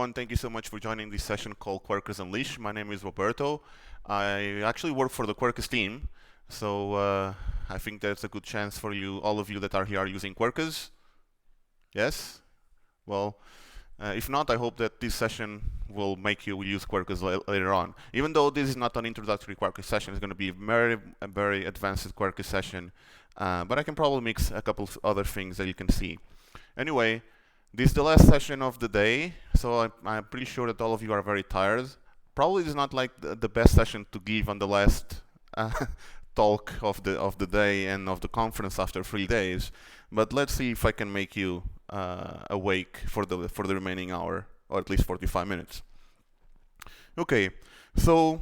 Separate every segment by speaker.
Speaker 1: everyone. Thank you so much for joining this session called Quarkus Unleashed. My name is Roberto. I actually work for the Quarkus team, so I think there's a good chance for you, all of you that are here, are using Quarkus. Yes? Well, if not, I hope that this session will make you use Quarkus later on. Even though this is not an introductory Quarkus session, it's going to be a very advanced Quarkus session, but I can probably mix a couple of other things that you can see. Anyway, this is the last session of the day, so I'm pretty sure that all of you are very tired. Probably it's not like the best session to give on the last talk of the day and of the conference after 3 days, but let's see if I can make you awake for the remaining hour, or at least 45 minutes. Okay, so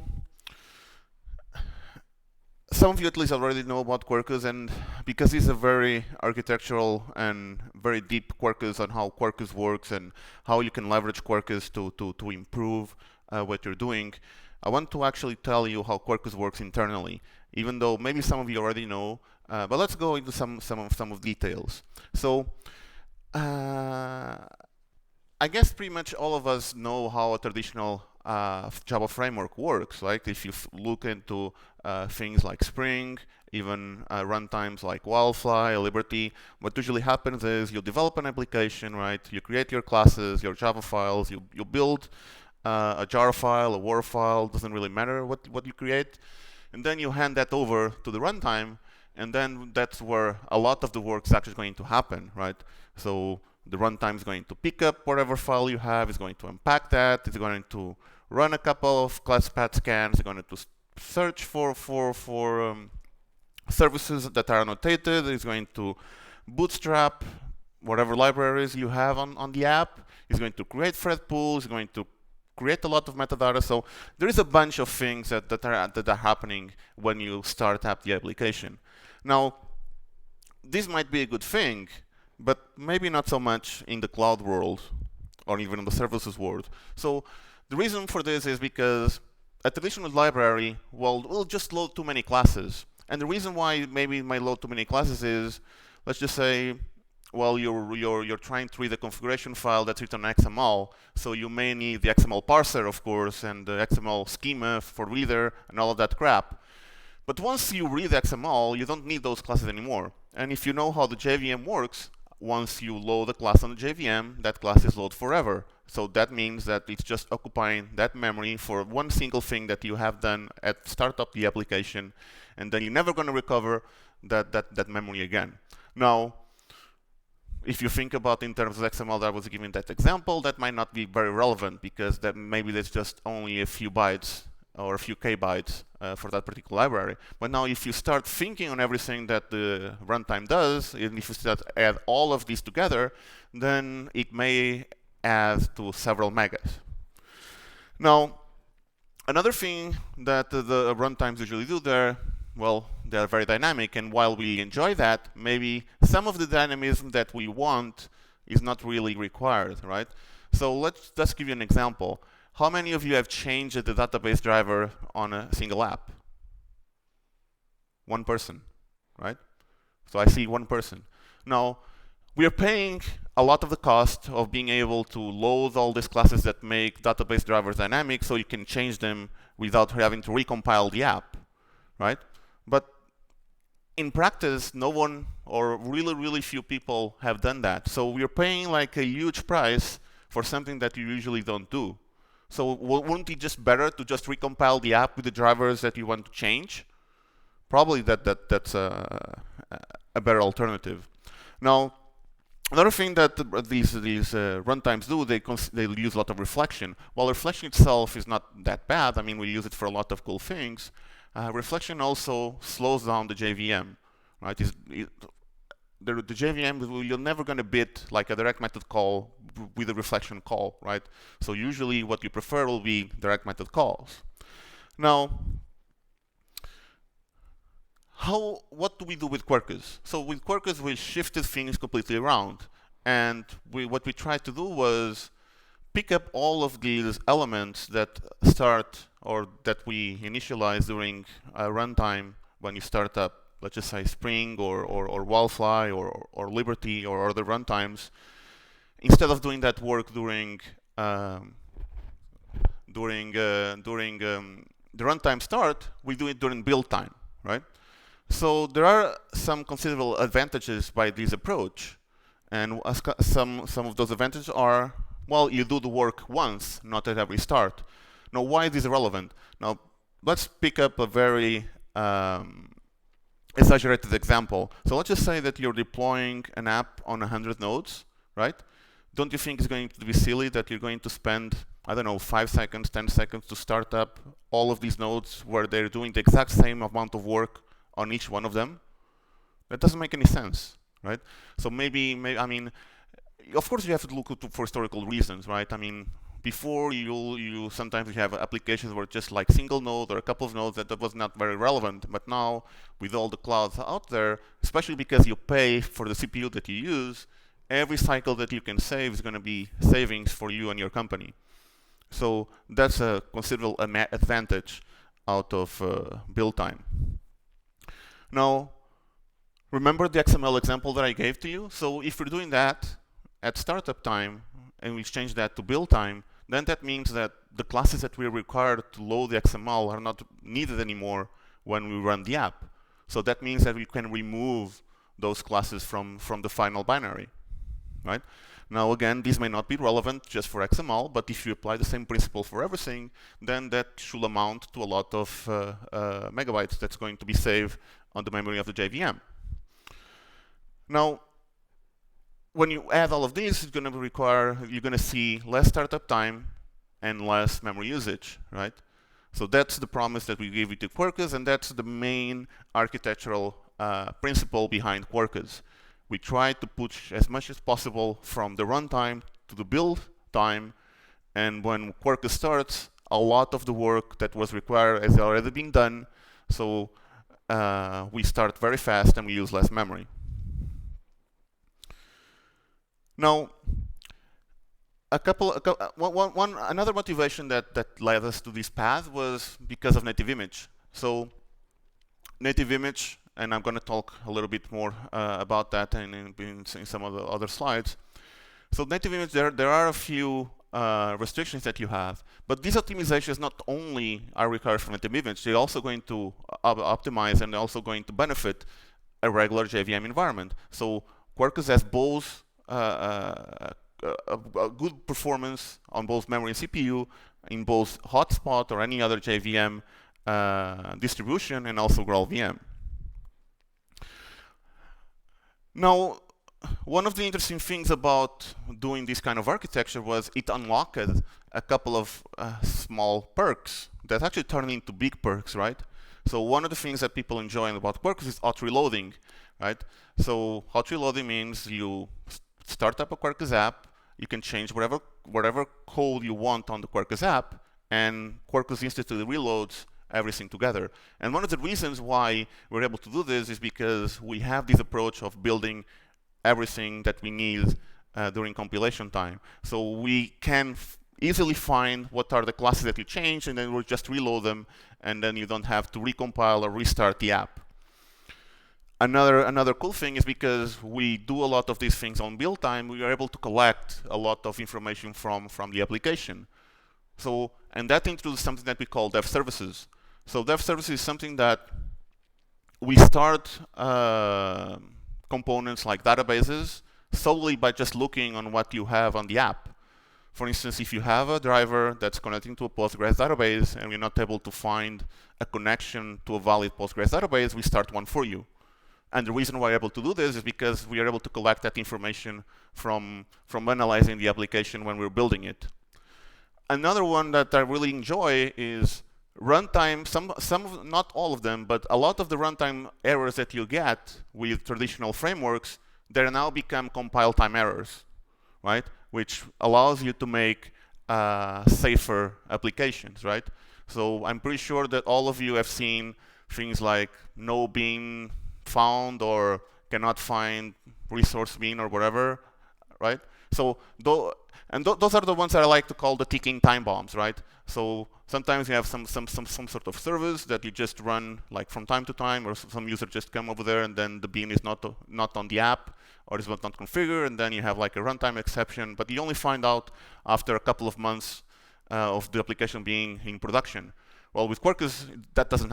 Speaker 1: some of you at least already know about Quarkus, and because it's a very architectural and very deep Quarkus on how Quarkus works and how you can leverage Quarkus to improve what you're doing, I want to actually tell you how Quarkus works internally, even though maybe some of you already know, but let's go into some of details. So I guess pretty much all of us know how a traditional Java framework works. Like if you look into things like Spring, even runtimes like Wildfly, Liberty, what usually happens is you develop an application, right? You create your classes, your Java files, you build a jar file, a war file, doesn't really matter what you create, and then you hand that over to the runtime, and then that's where a lot of the work is actually going to happen, right? So the runtime is going to pick up whatever file you have, it's going to unpack that, it's going to run a couple of class path scans, it's going to search for services that are annotated, it's going to bootstrap whatever libraries you have on the app, it's going to create thread pools, it's going to create a lot of metadata. So there is a bunch of things that are happening when you start up the application. Now, this might be a good thing, but maybe not so much in the cloud world or even in the services world. So the reason for this is because a traditional library will just load too many classes. And the reason why maybe it might load too many classes is, let's just say, well, you're trying to read a configuration file that's written in XML, so you may need the XML parser, of course, and the XML schema for reader and all of that crap. But once you read XML, you don't need those classes anymore. And if you know how the JVM works, once you load a class on the JVM, that class is loaded forever. So that means that it's just occupying that memory for one single thing that you have done at startup the application, and then you're never going to recover that memory again. Now, if you think about in terms of XML that I was giving that example, that might not be very relevant because that maybe there's just only a few bytes or a few kbytes for that particular library. But now if you start thinking on everything that the runtime does, and if you start to add all of these together, then it may add to several megas. Now, another thing that the runtimes usually do there, well, they're very dynamic, and while we enjoy that, maybe some of the dynamism that we want is not really required, right? So let's just give you an example. How many of you have changed the database driver on a single app? One person, right? So I see one person. Now, we are paying a lot of the cost of being able to load all these classes that make database drivers dynamic so you can change them without having to recompile the app, right? But in practice, no one or really few people have done that. So we're paying like a huge price for something that you usually don't do. So wouldn't it just better to just recompile the app with the drivers that you want to change? Probably that's a better alternative. Now, another thing that these runtimes do, they use a lot of reflection. While reflection itself is not that bad, I mean, we use it for a lot of cool things, reflection also slows down the JVM, right? The JVM, you're never going to bit like a direct method call with a reflection call, right? So usually what you prefer will be direct method calls. Now, what do we do with Quarkus? So with Quarkus, we shifted things completely around. And what we tried to do was pick up all of these elements that start or that we initialize during runtime when you start up, let's just say Spring or Wildfly or Liberty or other runtimes. Instead of doing that work during um, the runtime start, we do it during build time, right? So there are some considerable advantages by this approach, and some of those advantages are, well, you do the work once, not at every start. Now, why is this relevant? Now, let's pick up a very exaggerated example. So let's just say that you're deploying an app on 100 nodes, right? Don't you think it's going to be silly that you're going to spend, I don't know, 5 seconds, 10 seconds to start up all of these nodes where they're doing the exact same amount of work on each one of them? That doesn't make any sense, right? So maybe I mean, of course you have to look for historical reasons, right? I mean, before you sometimes you have applications where just like single node or a couple of nodes that was not very relevant, but now with all the clouds out there, especially because you pay for the CPU that you use, every cycle that you can save is going to be savings for you and your company. So that's a considerable advantage out of build time. Now, remember the XML example that I gave to you? So if we're doing that at startup time and we change that to build time, then that means that the classes that we're required to load the XML are not needed anymore when we run the app. So that means that we can remove those classes from the final binary, right? Now again, these may not be relevant just for XML, but if you apply the same principle for everything, then that should amount to a lot of megabytes that's going to be saved on the memory of the JVM. Now, when you add all of these, it's going to require, you're going to see less startup time and less memory usage, right? So that's the promise that we give you to Quarkus, and that's the main architectural principle behind Quarkus. We try to push as much as possible from the runtime to the build time, and when Quarkus starts, a lot of the work that was required has already been done, so we start very fast and we use less memory. Now, another motivation that led us to this path was because of native image. So native image, and I'm going to talk a little bit more about that in some of the other slides. So native image, there are a few restrictions that you have, but these optimizations not only are required for native image, they're also going to optimize and they're also going to benefit a regular JVM environment. So Quarkus has both a good performance on both memory and CPU in both hotspot or any other JVM distribution, and also GraalVM. Now, one of the interesting things about doing this kind of architecture was it unlocked a couple of small perks that actually turn into big perks, right? So one of the things that people enjoy about Quarkus is hot reloading, right? So hot reloading means you start up a Quarkus app, you can change whatever code you want on the Quarkus app, and Quarkus instantly reloads everything together. And one of the reasons why we're able to do this is because we have this approach of building everything that we need during compilation time. So we can easily find what are the classes that you change, and then we'll just reload them, and then you don't have to recompile or restart the app. Another cool thing is because we do a lot of these things on build time, we are able to collect a lot of information from the application. So, and that includes something that we call dev services. So dev services is something that we start components like databases solely by just looking on what you have on the app. For instance, if you have a driver that's connecting to a Postgres database and we're not able to find a connection to a valid Postgres database, we start one for you. And the reason why we're able to do this is because we are able to collect that information from analyzing the application when we're building it. Another one that I really enjoy is runtime. Not all of them, but a lot of the runtime errors that you get with traditional frameworks, they now become compile time errors, right? Which allows you to make safer applications, right? So I'm pretty sure that all of you have seen things like no being found or cannot find resource bin or whatever, right? So those are the ones that I like to call the ticking time bombs, right? So sometimes you have some sort of service that you just run like from time to time, or some user just come over there and then the bean is not on the app, or it was not configured, and then you have like a runtime exception, but you only find out after a couple of months of the application being in production. Well, with Quarkus, that does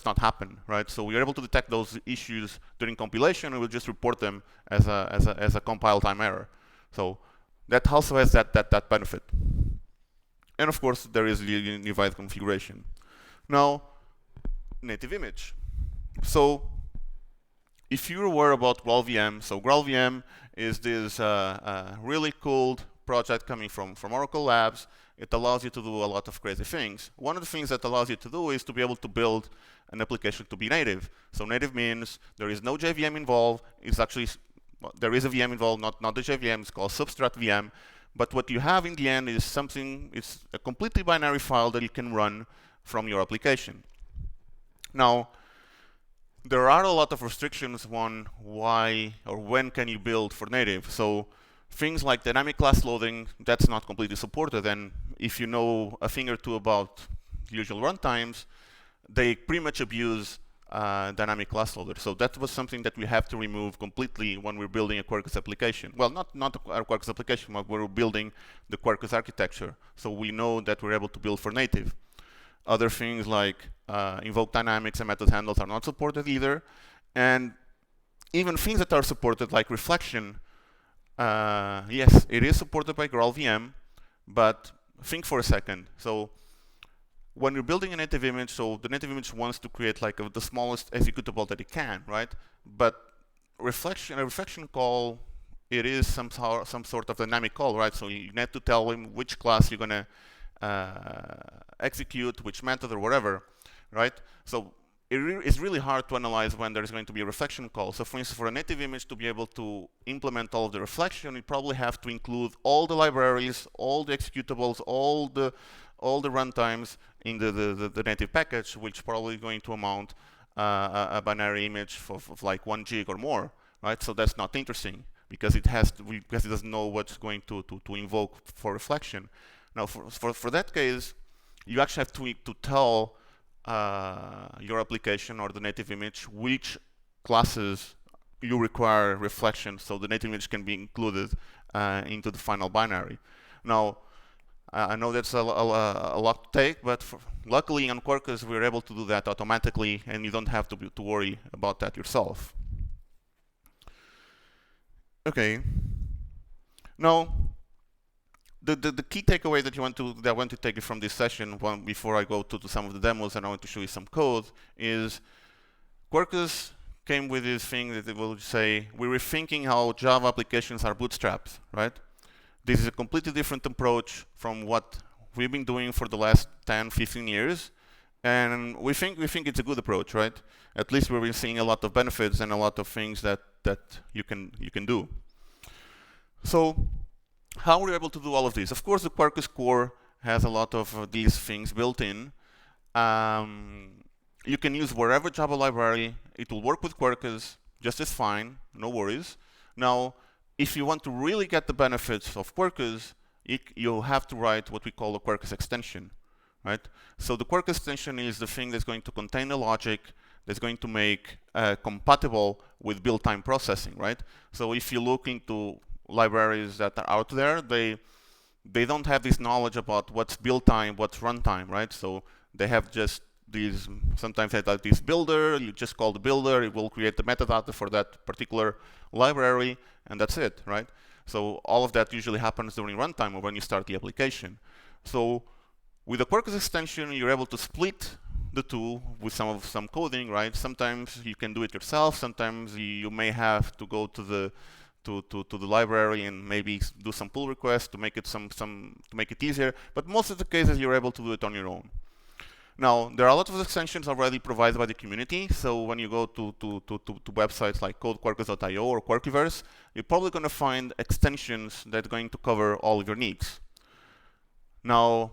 Speaker 1: not happen, right? So we are able to detect those issues during compilation, and we'll just report them as a compile time error. So that also has that benefit. And of course, there is the unified configuration. Now, native image. So if you're aware about GraalVM, so GraalVM is this really cool project coming from Oracle Labs. It allows you to do a lot of crazy things. One of the things that allows you to do is to be able to build an application to be native. So native means there is no JVM involved. It's actually, there is a VM involved, not the JVM. It's called Substrat VM. But what you have in the end is something, it's a completely binary file that you can run from your application. Now, there are a lot of restrictions on why or when can you build for native. So things like dynamic class loading, that's not completely supported. And if you know a thing or two about usual runtimes, they pretty much abuse dynamic class loader. So that was something that we have to remove completely when we're building a Quarkus application. Well, not a Quarkus application, but we're building the Quarkus architecture. So we know that we're able to build for native. Other things like invoke dynamics and method handles are not supported either. And even things that are supported, like reflection, yes, it is supported by GraalVM, but think for a second. So when you're building a native image, so the native image wants to create like the smallest executable that it can, right? But a reflection call, it is some sort of dynamic call, right? So you need to tell him which class you're gonna execute, which method or whatever, right? So it's really hard to analyze when there's going to be a reflection call. So for instance, for a native image to be able to implement all of the reflection, you probably have to include all the libraries, all the executables, all the runtimes in the native package, which probably going to amount a binary image of like 1 gig or more, right? So that's not interesting because it doesn't know what's going to invoke for reflection. Now, for that case, you actually have to tell your application or the native image which classes you require reflection, so the native image can be included into the final binary. Now, I know that's a lot to take, but luckily on Quarkus we're able to do that automatically, and you don't have to worry about that yourself. Okay. Now, the key takeaway that I want to take from this session, before I go to some of the demos and I want to show you some code, is Quarkus came with this thing that it will say we're rethinking how Java applications are bootstrapped, right? This is a completely different approach from what we've been doing for the last 10, 15 years, and we think it's a good approach, right? At least we've been seeing a lot of benefits and a lot of things that you can do. So, how are we able to do all of this? Of course, the Quarkus core has a lot of these things built in. You can use wherever Java library. It will work with Quarkus just as fine, no worries. Now, if you want to really get the benefits of Quarkus, you'll have to write what we call a Quarkus extension, right? So the Quarkus extension is the thing that's going to contain the logic that's going to make compatible with build-time processing, right? So if you look into libraries that are out there, they don't have this knowledge about what's build time, what's runtime, right? So they have just these, sometimes they have this builder, you just call the builder, it will create the metadata for that particular library, and that's it, right? So all of that usually happens during runtime or when you start the application. So with the Quarkus extension, you're able to split the two with some coding, right? Sometimes you can do it yourself, sometimes you may have to go to the library and maybe do some pull requests to make it to make it easier, but most of the cases you're able to do it on your own. Now, there are a lot of extensions already provided by the community, so when you go to websites like codequarkus.io or Quarkiverse, you're probably going to find extensions that are going to cover all of your needs. Now,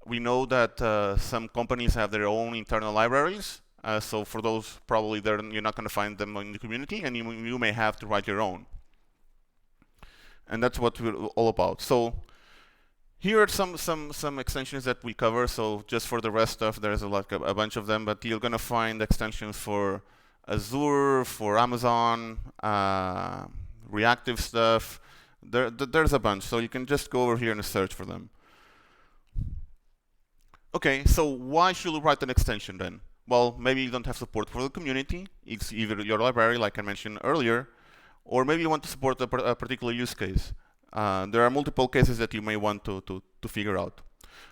Speaker 1: we know that some companies have their own internal libraries, so for those, probably you're not going to find them in the community, and you may have to write your own. And that's what we're all about. So here are some extensions that we cover. So just for the rest stuff, there's a bunch of them, but you're going to find extensions for Azure, for Amazon, reactive stuff. There's a bunch, so you can just go over here and search for them. Okay, so why should you write an extension then? Well, maybe you don't have support for the community. It's either your library, like I mentioned earlier, or maybe you want to support a particular use case. There are multiple cases that you may want to figure out.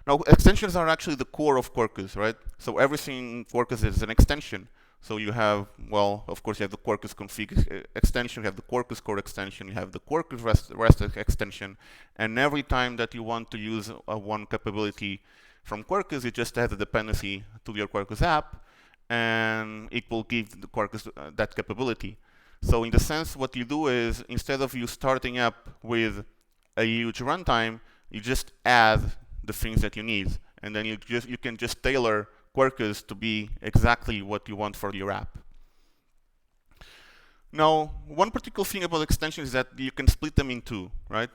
Speaker 1: Now, extensions are actually the core of Quarkus, right? So everything in Quarkus is an extension. So you have, well, of course, you have the Quarkus config extension, you have the Quarkus core extension, you have the Quarkus REST extension, and every time that you want to use one capability from Quarkus, you just add a dependency to your Quarkus app, and it will give the Quarkus that capability. So in the sense, what you do is, instead of you starting up with a huge runtime, you just add the things that you need, and then you can just tailor Quarkus to be exactly what you want for your app. Now, one particular thing about extensions is that you can split them in two, right?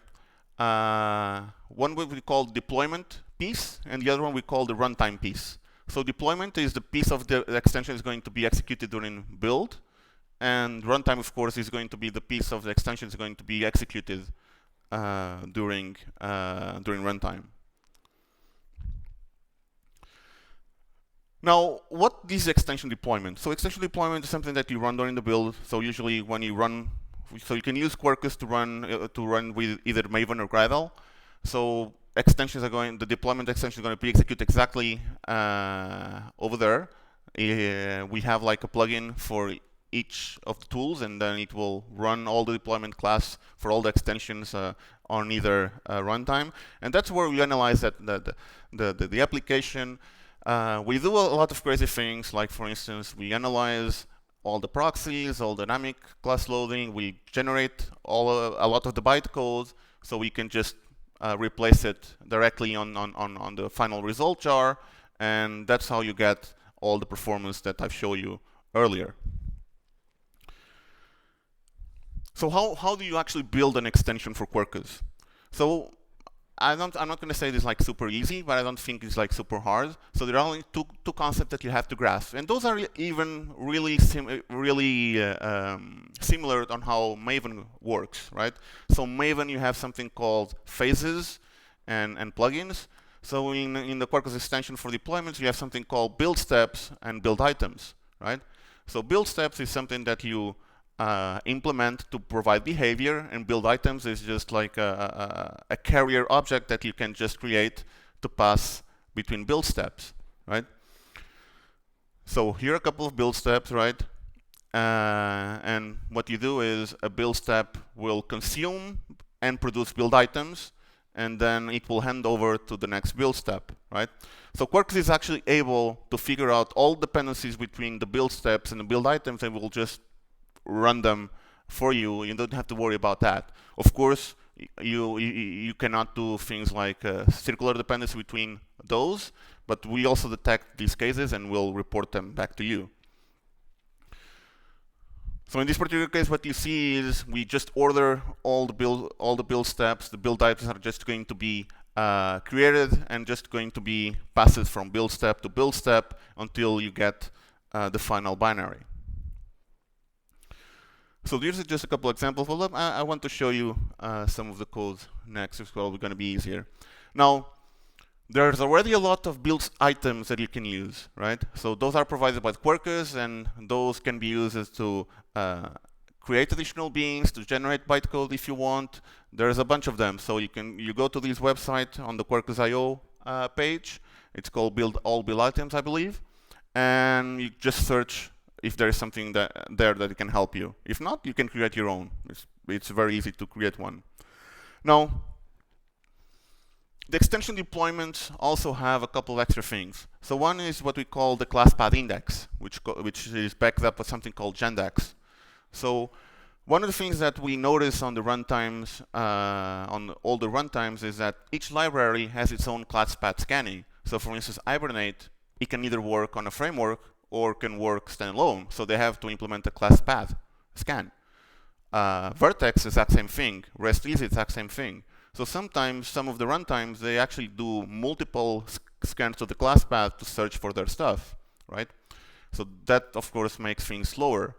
Speaker 1: One we call deployment piece, and the other one we call the runtime piece. So deployment is the piece of the extension is going to be executed during build, and runtime, of course, is going to be the piece of the extension is going to be executed during runtime. Now, what is extension deployment? So extension deployment is something that you run during the build. So usually when you run, so you can use Quarkus to run with either Maven or GraalVM. So extensions are the deployment extension is going to be executed exactly over there. We have like a plugin for each of the tools, and then it will run all the deployment class for all the extensions on either runtime. And that's where we analyze that the application. We do a lot of crazy things, like for instance, we analyze all the proxies, all dynamic class loading, we generate a lot of the bytecode, so we can just replace it directly on the final result jar, and that's how you get all the performance that I've shown you earlier. So how do you actually build an extension for Quarkus? So I'm not going to say this like super easy, but I don't think it's like super hard. So there are only two concepts that you have to grasp, and those are even really similar on how Maven works, right? So Maven, you have something called phases and plugins. So in the Quarkus extension for deployments, you have something called build steps and build items, right? So build steps is something that you implement to provide behavior, and build items is just like a carrier object that you can just create to pass between build steps, right? So here are a couple of build steps, right? And what you do is a build step will consume and produce build items, and then it will hand over to the next build step, right? So Quarkus is actually able to figure out all dependencies between the build steps and the build items, and will just run them for you. You don't have to worry about that. Of course, you cannot do things like circular dependency between those, but we also detect these cases and we'll report them back to you. So in this particular case, what you see is we just order all the build steps. The build items are just going to be created and just going to be passed from build step to build step until you get the final binary. So these are just a couple examples. Well, I want to show you some of the code next. It's probably going to be easier. Now, there's already a lot of build items that you can use, right? So those are provided by Quarkus, and those can be used to create additional beans, to generate bytecode if you want. There's a bunch of them. So you go to this website on the Quarkus.io page. It's called Build All Build Items, I believe, and you just search if there is something there that can help you. If not, you can create your own. It's very easy to create one. Now, the extension deployments also have a couple of extra things. So one is what we call the class path index, which is backed up with something called Gendex. So one of the things that we notice on the runtimes, on all the runtimes, is that each library has its own class path scanning. So for instance, Hibernate, it can either work on a framework or can work standalone. So they have to implement a class path scan. Vertex, exact same thing. REST is the exact same thing. So sometimes some of the runtimes, they actually do multiple scans to the class path to search for their stuff, right? So that, of course, makes things slower.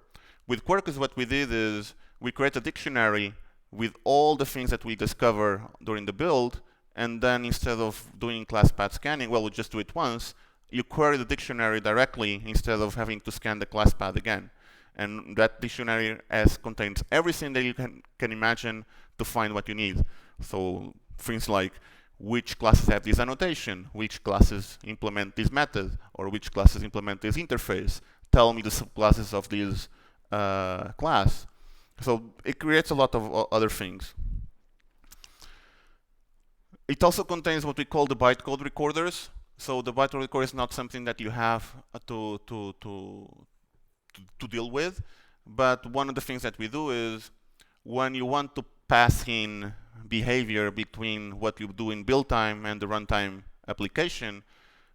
Speaker 1: With Quarkus, what we did is we create a dictionary with all the things that we discover during the build, and then instead of doing class path scanning, well, we just do it once. You query the dictionary directly instead of having to scan the class path again. And that dictionary contains everything that you can imagine to find what you need. So things like which classes have this annotation, which classes implement this method, or which classes implement this interface. Tell me the subclasses of this class. So it creates a lot of other things. It also contains what we call the bytecode recorders. So the bytecode recorder is not something that you have to deal with, but one of the things that we do is when you want to pass in behavior between what you do in build time and the runtime application,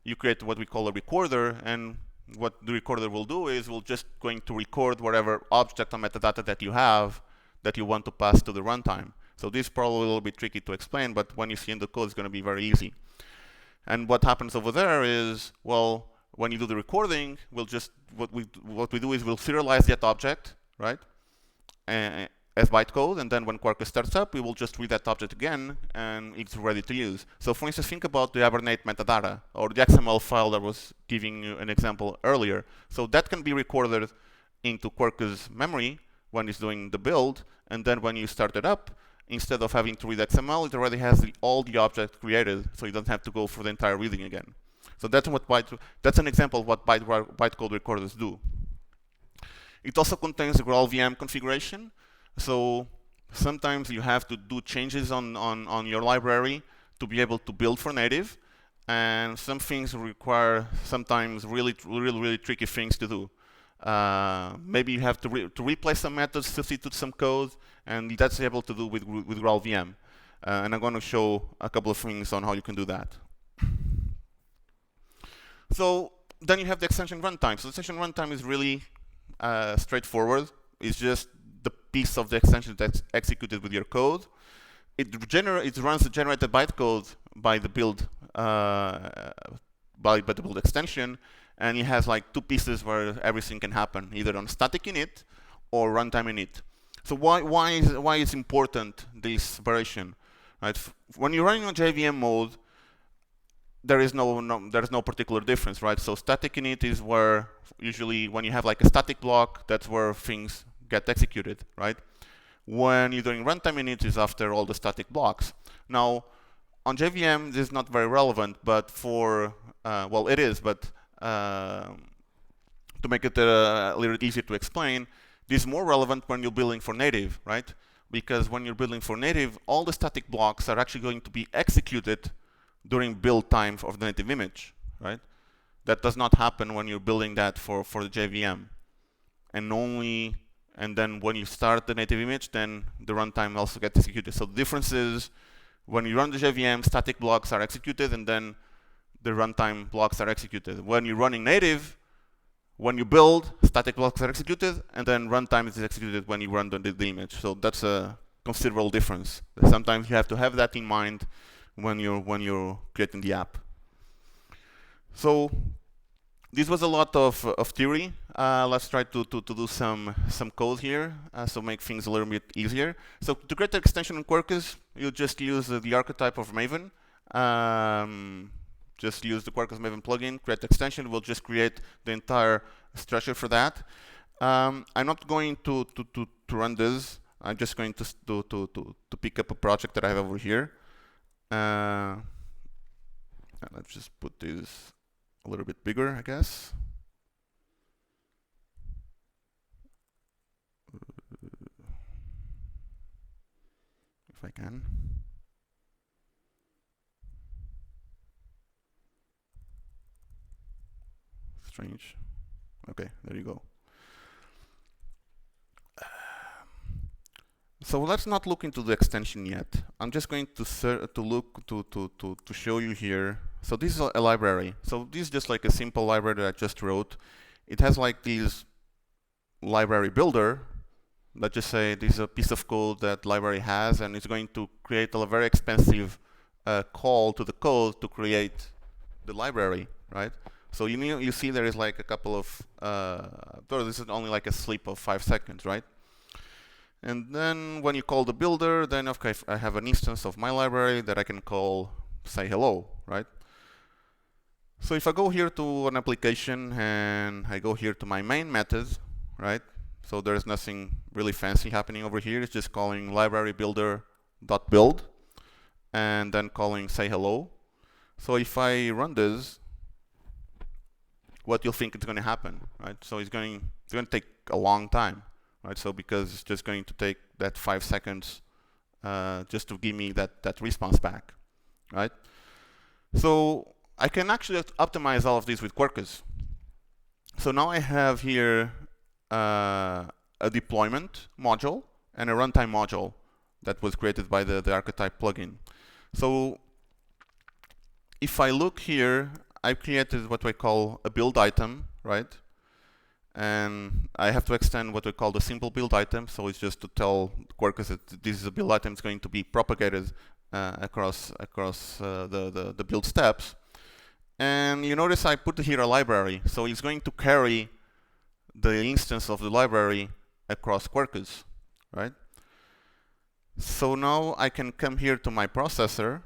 Speaker 1: you create what we call a recorder, and what the recorder will do is we're just going to record whatever object or metadata that you have that you want to pass to the runtime. So this is probably a little bit tricky to explain, but when you see in the code, it's going to be very easy. And what happens over there is, well, when you do the recording, we'll just what we do is we'll serialize that object, right, as bytecode, and then when Quarkus starts up, we will just read that object again, and it's ready to use. So for instance, think about the Abonniere metadata, or the XML file that was giving you an example earlier. So that can be recorded into Quarkus memory when it's doing the build, and then when you start it up, instead of having to read XML, it already has all the objects created, so you don't have to go for the entire reading again. So that's an example of what bytecode recorders do. It also contains the GraalVM configuration. So sometimes you have to do changes on your library to be able to build for native, and some things require sometimes really tricky things to do. Maybe you have to replace some methods, substitute some code, and that's able to do with GraalVM. And I'm going to show a couple of things on how you can do that. So then you have the extension runtime. So the extension runtime is really straightforward. It's just the piece of the extension that's executed with your code. It runs the generated bytecode by the build by the build extension, and it has like two pieces where everything can happen, either on static init or runtime init. So why is important, this separation? Right? When you're running on JVM mode, there is no particular difference, right? So static init is where usually when you have like a static block, that's where things get executed, right? When you're doing runtime init is after all the static blocks. Now, on JVM, this is not very relevant, but for well, it is, but to make it a little easier to explain, this is more relevant when you're building for native, right? Because when you're building for native, all the static blocks are actually going to be executed during build time of the native image, right? That does not happen when you're building that for the JVM. And then when you start the native image, then the runtime also gets executed. So the difference is when you run the JVM, static blocks are executed, and then the runtime blocks are executed. When you're running native, when you build, static blocks are executed, and then runtime is executed when you run the image. So that's a considerable difference. Sometimes you have to have that in mind when you're creating the app. So this was a lot of theory. Let's try to do some code here, so make things a little bit easier. So to create an extension in Quarkus, you just use the archetype of Maven. Just use the Quarkus Maven plugin, create extension. We'll just create the entire structure for that. I'm not going to run this. I'm just going to pick up a project that I have over here. And let's just put this a little bit bigger, I guess. If I can. Strange. Okay, there you go. So let's not look into the extension yet. I'm just going to show you here. So this is a library. So this is just like a simple library that I just wrote. It has like this library builder. Let's just say this is a piece of code that library has, and it's going to create a very expensive call to the code to create the library, right? So you see there is like a couple of, this is only like a sleep of 5 seconds, right? And then when you call the builder, then okay, I have an instance of my library that I can call, say hello, right? So if I go here to an application and I go here to my main method, right? So there's nothing really fancy happening over here. It's just calling library builder.build and then calling say hello. So if I run this, what you'll think is going to happen, right? So it's going to take a long time, right? So because it's just going to take that 5 seconds just to give me that response back, right? So I can actually optimize all of this with Quarkus. So now I have here a deployment module and a runtime module that was created by the archetype plugin. So if I look here, I've created what we call a build item, right? And I have to extend what we call the simple build item. So it's just to tell Quarkus that this is a build item. It's going to be propagated across the build steps. And you notice I put here a library. So it's going to carry the instance of the library across Quarkus, right? So now I can come here to my processor.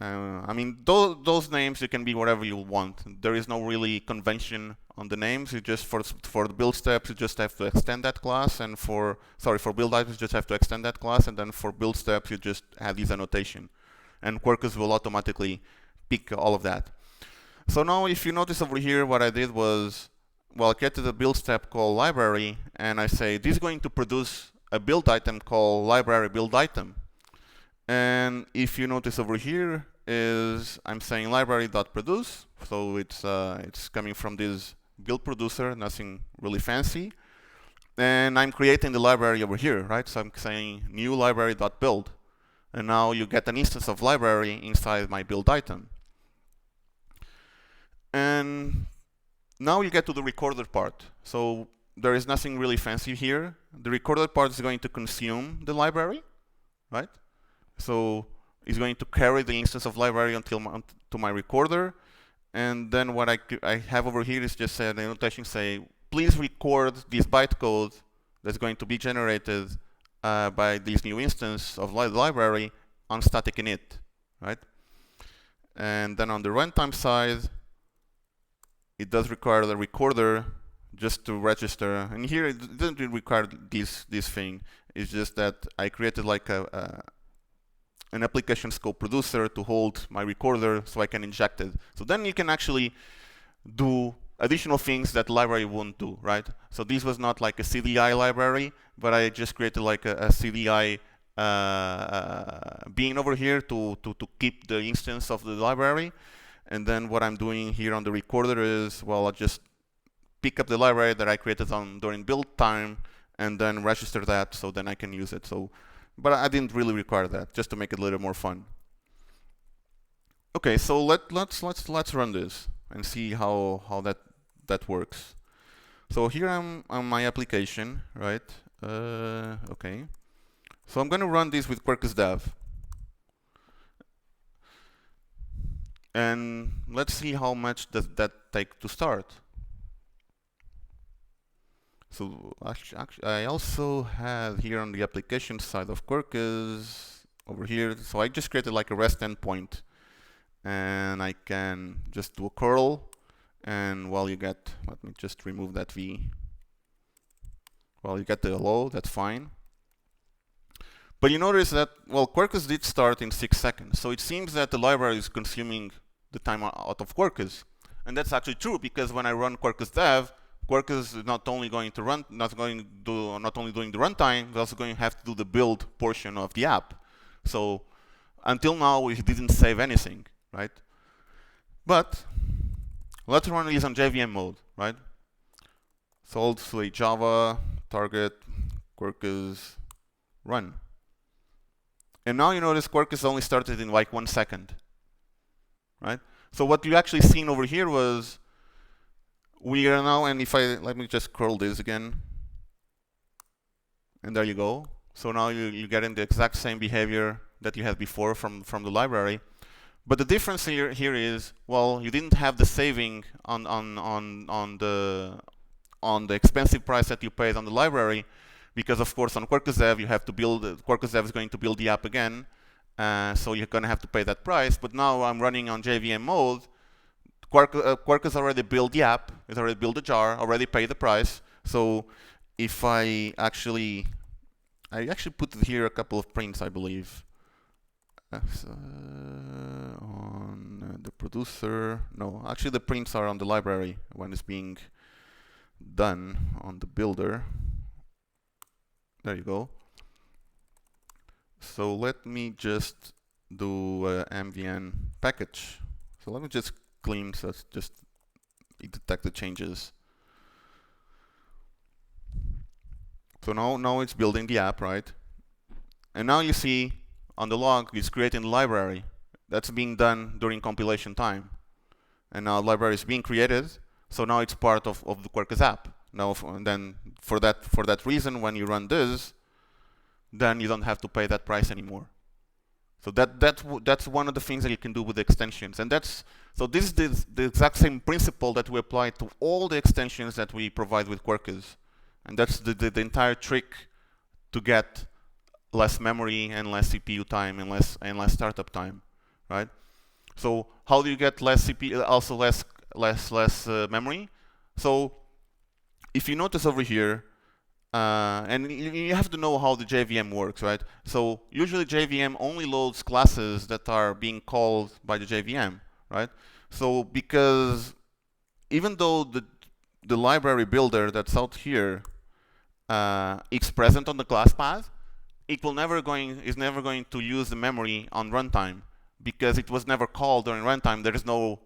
Speaker 1: I mean, those names, you can be whatever you want. There is no really convention on the names. You just, for the build steps, you just have to extend that class. And for build items, you just have to extend that class. And then for build steps, you just have this annotation. And Quarkus will automatically pick all of that. So now if you notice over here, what I did was, well, I created a build step called library, and I say this is going to produce a build item called library build item. And if you notice over here is I'm saying library.produce, so it's coming from this build producer, nothing really fancy. And I'm creating the library over here, right? So I'm saying new library.build. And now you get an instance of library inside my build item. And now you get to the recorder part. So there is nothing really fancy here. The recorder part is going to consume the library, right? So it's going to carry the instance of library to my recorder. And then what I have over here is just the annotation say, please record this bytecode that's going to be generated by this new instance of the library on static init, right? And then on the runtime side, it does require the recorder just to register. And here it doesn't really require this thing. It's just that I created like an application scope producer to hold my recorder so I can inject it. So then you can actually do additional things that library won't do, right? So this was not like a CDI library, but I just created like a CDI bean over here to keep the instance of the library. And then what I'm doing here on the recorder is, well, I'll just pick up the library that I created during build time and then register that so then I can use it. So, but I didn't really require that, just to make it a little more fun. Okay, so let's run this and see how that works. So here I'm on my application, right? Okay. So I'm going to run this with Quarkus Dev. And let's see how much does that take to start. So actually, I also have here on the application side of Quarkus over here. So I just created like a REST endpoint, and I can just do a curl. And while you get, let me just remove that V. Well, you get the hello, that's fine. But you notice that, well, Quarkus did start in 6 seconds. So it seems that the library is consuming the time out of Quarkus. And that's actually true, because when I run Quarkus Dev, Quarkus is not only going to run, not only doing the runtime, but also going to have to do the build portion of the app. So until now, we didn't save anything, right? But let's run this on JVM mode, right? So I'll say Java, target, Quarkus, run. And now you notice Quarkus only started in like 1 second, right? So what you actually seen over here was we are now, and if let me just curl this again, and there you go. So now you get in the exact same behavior that you had before from the library. But the difference here is, well, you didn't have the saving on the expensive price that you paid on the library, because of course on Quarkus Dev you have to build, Quarkus Dev is going to build the app again, so you're going to have to pay that price. But now I'm running on JVM mode. Quarkus already built the app, it already built the jar, already paid the price. So if I actually put here a couple of prints, I believe. On the producer, no, actually the prints are on the library when it's being done on the builder. There you go. So let me just do MVN package. So let me just clean, so it's just detect the changes. So now it's building the app, right? And now you see on the log it's creating the library. That's being done during compilation time. And now the library is being created, so now it's part of the Quarkus app. Now, then for that reason, when you run this, then you don't have to pay that price anymore. So that's one of the things that you can do with the extensions. And so this is the exact same principle that we apply to all the extensions that we provide with Quarkus. And that's the entire trick to get less memory and less CPU time and less startup time, right? So how do you get less CPU, also less memory? So if you notice over here, and you have to know how the JVM works, right? So usually JVM only loads classes that are being called by the JVM, right? So because even though the library builder that's out here is present on the class path, it is never going to use the memory on runtime because it was never called during runtime. There is no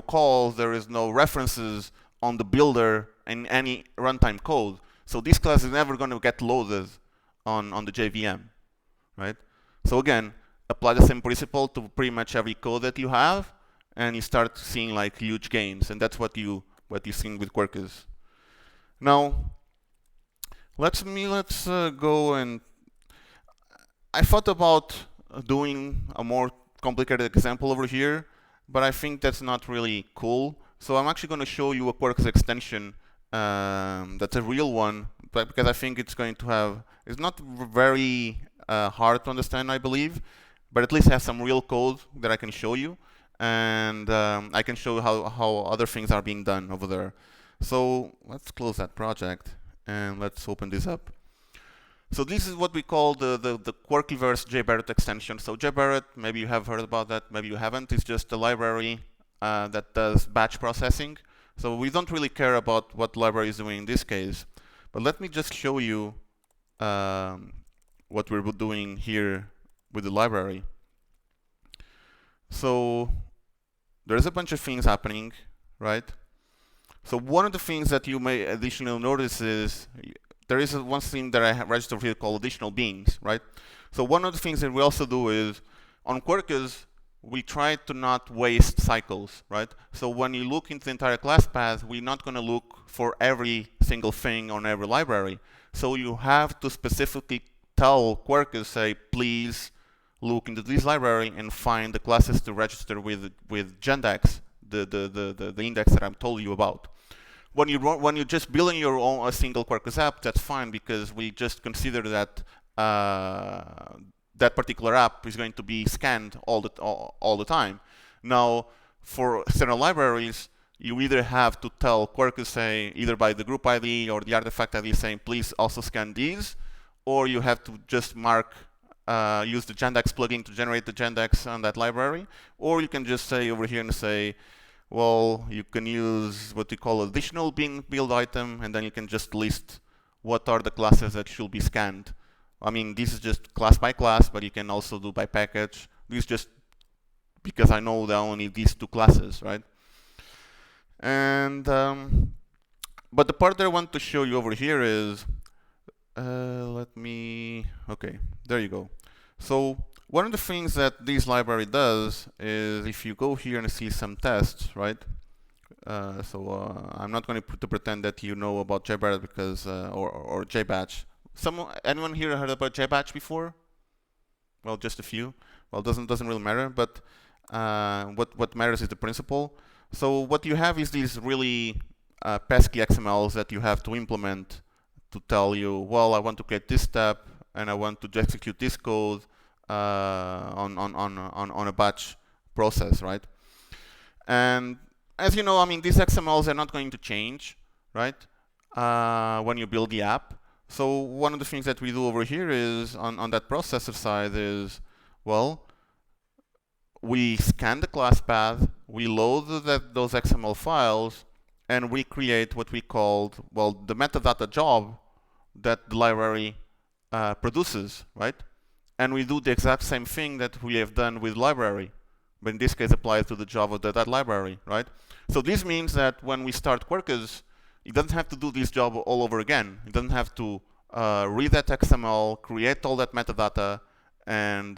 Speaker 1: calls, there is no references on the builder in any runtime code. So this class is never going to get loaded on the JVM, right? So again, apply the same principle to pretty much every code that you have, and you start seeing like huge gains, and that's what you're seeing with Quarkus. Now, let's go and I thought about doing a more complicated example over here, but I think that's not really cool. So I'm actually going to show you a Quarkus extension that's a real one, but because I think it's going to have, it's not very hard to understand, I believe, but at least has some real code that I can show you, and I can show you how other things are being done over there. So let's close that project and let's open this up. So this is what we call the Quarkiverse JBarrett extension. So JBarrett, maybe you have heard about that, maybe you haven't. It's just a library that does batch processing. So we don't really care about what library is doing in this case. But let me just show you what we're doing here with the library. So there's a bunch of things happening, right? So one of the things that you may additionally notice is there is one thing that I have registered here called additional beings, right? So one of the things that we also do is on Quarkus, we try to not waste cycles, right? So when you look into the entire class path, we're not going to look for every single thing on every library. So you have to specifically tell Quarkus, say, please look into this library and find the classes to register with Gendex, the index that I'm told you about. When you're just building your own a single Quarkus app, that's fine because we just consider that that particular app is going to be scanned all the time. Now, for certain libraries, you either have to tell Quarkus, say, either by the group ID or the artifact ID, saying please also scan these, or you have to just mark use the Gendex plugin to generate the Gendex on that library, or you can just say over here and say, well, you can use what we call additional being build item, and then you can just list what are the classes that should be scanned. I mean, this is just class by class, but you can also do by package. This is just because I know there are only these two classes, right? And but the part that I want to show you over here is, okay, there you go. So one of the things that this library does is if you go here and see some tests, right? I'm not going to pretend that you know about JBarrett because or JBatch. Anyone here heard about JBatch before? Well, just a few. Well, doesn't really matter. But what matters is the principle. So what you have is these really pesky XMLs that you have to implement to tell you, well, I want to create this step and I want to execute this code on a batch process, right? And as you know, I mean, these XMLs are not going to change, right? When you build the app. So one of the things that we do over here is, on that processor side is, well, we scan the class path, we load those XML files, and we create what we called, well, the metadata job that the library produces, right? And we do the exact same thing that we have done with library, but in this case applies to the job of that library, right? So this means that when we start Quarkus, it doesn't have to do this job all over again. It doesn't have to read that XML, create all that metadata, and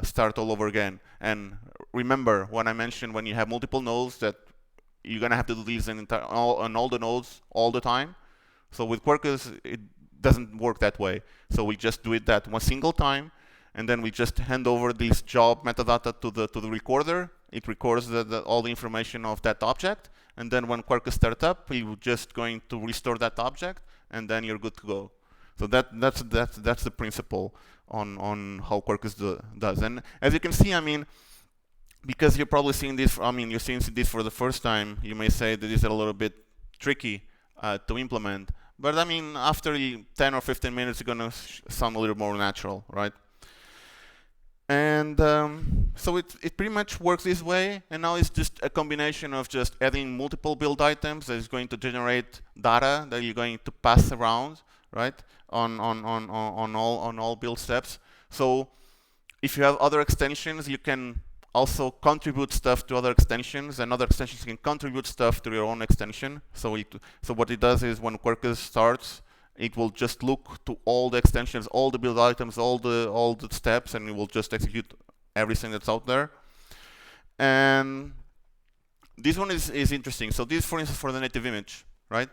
Speaker 1: start all over again. And remember, when I mentioned when you have multiple nodes that you're going to have to do these on all the nodes all the time. So with Quarkus, it doesn't work that way. So we just do it that one single time, and then we just hand over this job metadata to the recorder. It records all the information of that object, and then when Quarkus starts up, we're just going to restore that object, and then you're good to go. So that's the principle on how Quarkus does. And as you can see, I mean, because you're probably seeing this, I mean, you're seeing this for the first time, you may say that this is a little bit tricky to implement. But I mean, after 10 or 15 minutes, it's going to sound a little more natural, right? And so it pretty much works this way. And now it's just a combination of just adding multiple build items that is going to generate data that you're going to pass around, right, on all build steps. So if you have other extensions, you can also contribute stuff to other extensions, and other extensions can contribute stuff to your own extension. So what it does is when Quarkus starts, it will just look to all the extensions, all the build items, all the steps, and it will just execute everything that's out there. And this one is interesting. So this, for instance, for the native image, right?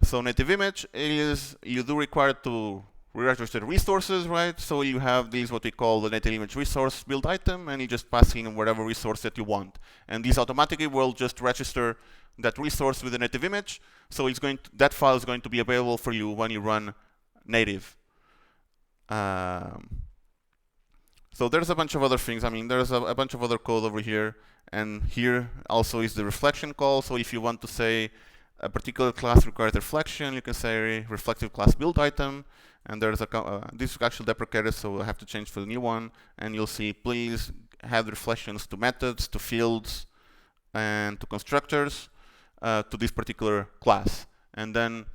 Speaker 1: So native image is, you do require to register resources, right? So you have these, what we call the native image resource build item, and you just pass in whatever resource that you want. And this automatically will just register that resource with the native image. So it's going to, that file is going to be available for you when you run native. So there's a bunch of other things. I mean, there's a bunch of other code over here. And here also is the reflection call. So if you want to say a particular class requires reflection, you can say reflective class build item. And there's this is actually deprecated, so I have to change for the new one. And you'll see, please have reflections to methods, to fields, and to constructors, to this particular class. And then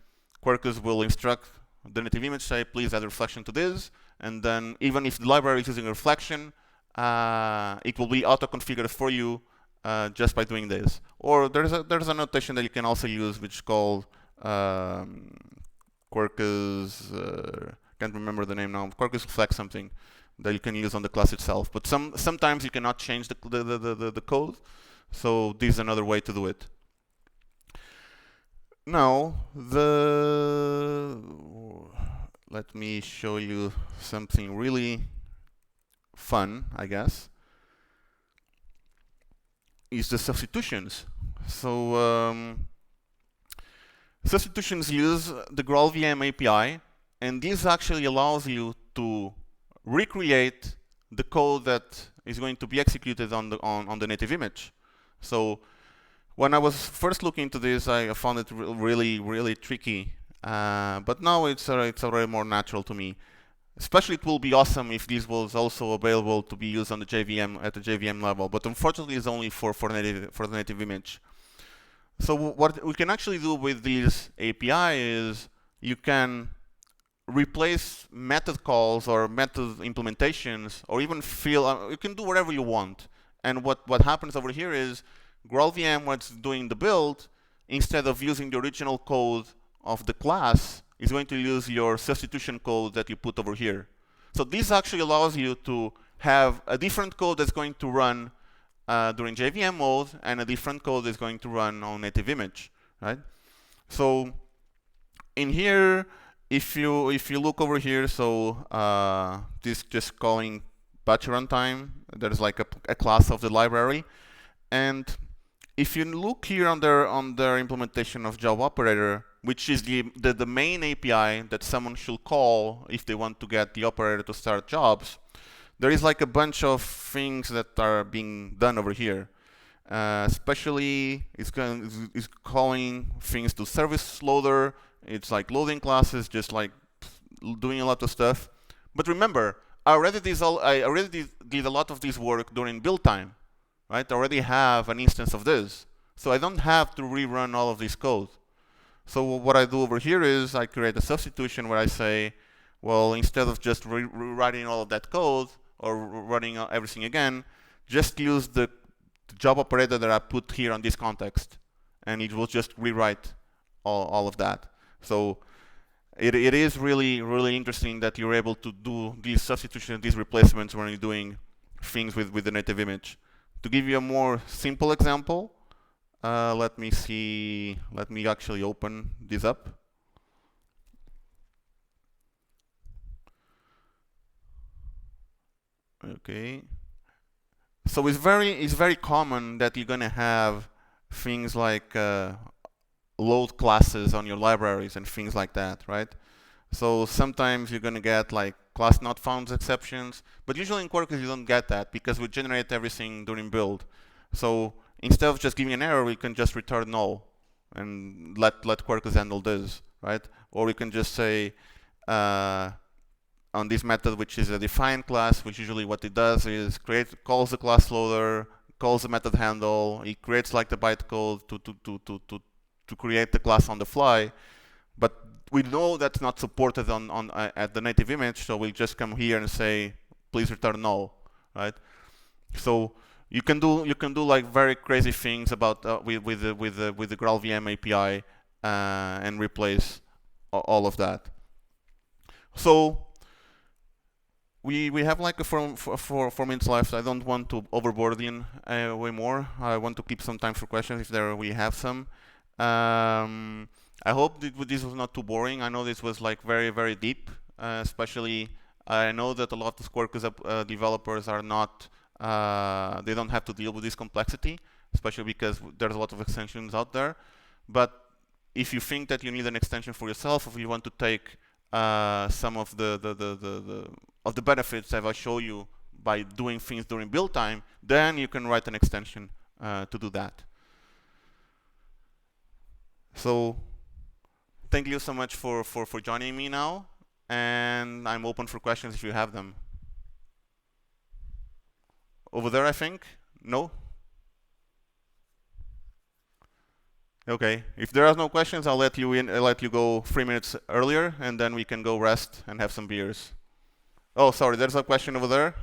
Speaker 1: Quarkus will instruct the native image, say, please add reflection to this. And then even if the library is using reflection, it will be auto-configured for you just by doing this. Or there's a notation that you can also use, which is called Quarkus, can't remember the name now, Quarkus flex something that you can use on the class itself. But sometimes you cannot change the code, so this is another way to do it. Now, let me show you something really fun, I guess, is the substitutions. So substitutions use the GraalVM API, and this actually allows you to recreate the code that is going to be executed on the native image. So when I was first looking into this, I found it really tricky, but now it's already more natural to me. Especially, it will be awesome if this was also available to be used on the JVM at the JVM level, but unfortunately, it's only for the native image. So what we can actually do with this API is you can replace method calls or method implementations, or even you can do whatever you want. And what happens over here is GraalVM, what's doing the build, instead of using the original code of the class, is going to use your substitution code that you put over here. So this actually allows you to have a different code that's going to run during JVM mode, and a different code is going to run on native image, right? So in here, if you look over here, so this just calling batch runtime, there's like a class of the library, and if you look here on their implementation of Java operator, which is the main API that someone should call if they want to get the operator to start jobs, there is like a bunch of things that are being done over here. Especially, it's calling things to service loader. It's like loading classes, just like doing a lot of stuff. But remember, I already did a lot of this work during build time, right? I already have an instance of this, so I don't have to rerun all of this code. So what I do over here is I create a substitution where I say, well, instead of just rewriting all of that code or running everything again, just use the job operator that I put here on this context, and it will just rewrite all of that. So it is really, really interesting that you're able to do these substitutions, these replacements when you're doing things with the native image. To give you a more simple example, let me actually open this up. Okay. So it's very common that you're gonna have things like load classes on your libraries and things like that, right? So sometimes you're gonna get like class not found exceptions, but usually in Quarkus you don't get that because we generate everything during build. So instead of just giving an error, we can just return null and let Quarkus handle this, right? Or we can just say on this method, which is a defined class, which usually what it does is calls the class loader, calls the method handle, it creates like the bytecode to create the class on the fly, but we know that's not supported at the native image, so we just come here and say, please return null, right? So you can do like very crazy things about with the GraalVM API and replace all of that. So we have like 4 minutes left. I don't want to overburden way more. I want to keep some time for questions if we have some. I hope this was not too boring. I know this was like very, very deep. Especially, I know that a lot of Quarkus developers are not. They don't have to deal with this complexity, especially because there's a lot of extensions out there. But if you think that you need an extension for yourself, if you want to take some of the benefits that I show you by doing things during build time, then you can write an extension to do that. So thank you so much for joining me now, and I'm open for questions if you have them. Over there, I think? No? Okay, if there are no questions, I'll let you go 3 minutes earlier, and then we can go rest and have some beers. Oh, sorry, there's a question over there.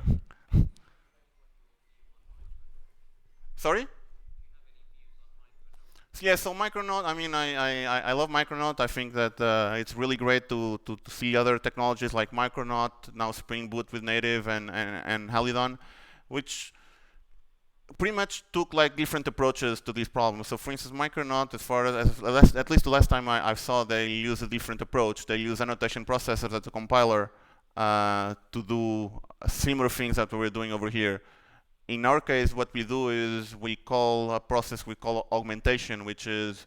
Speaker 1: Sorry? Yeah, so Micronaut, I mean, I love Micronaut. I think that it's really great to see other technologies like Micronaut, now Spring Boot with native and Halidon, which pretty much took like different approaches to these problems. So for instance, Micronaut, at least the last time I saw, they use a different approach. They use annotation processors as a compiler to do similar things that we're doing over here. In our case, what we do is we call a process we call augmentation, which is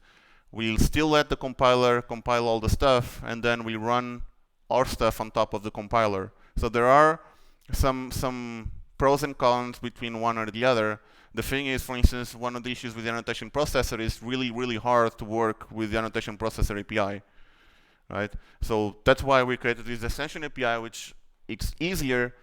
Speaker 1: we'll still let the compiler compile all the stuff, and then we run our stuff on top of the compiler. So there are some pros and cons between one or the other. The thing is, for instance, one of the issues with the annotation processor is really, really hard to work with the annotation processor API, right? So that's why we created this extension API, which it's easier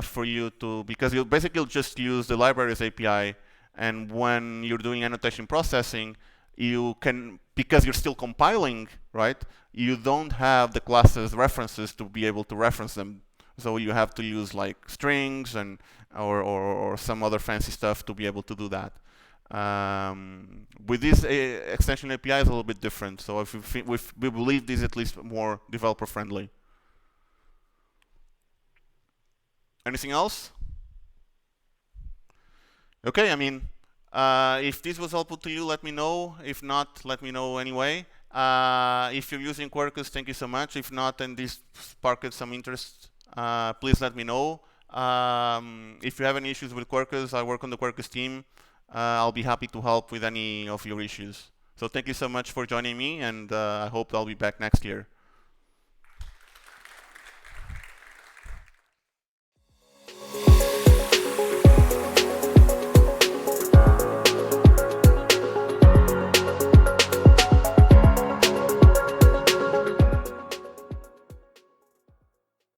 Speaker 1: for you to, because you'll basically just use the libraries API, and when you're doing annotation processing, you can, because you're still compiling, right? You don't have the classes references to be able to reference them. So you have to use like strings and or some other fancy stuff to be able to do that. With this extension API is a little bit different. So if we believe this is at least more developer friendly. Anything else? Okay, I mean, if this was helpful to you, let me know. If not, let me know anyway. If you're using Quarkus, thank you so much. If not, and this sparked some interest, please let me know. If you have any issues with Quarkus, I work on the Quarkus team. I'll be happy to help with any of your issues. So thank you so much for joining me, and I hope I'll be back next year.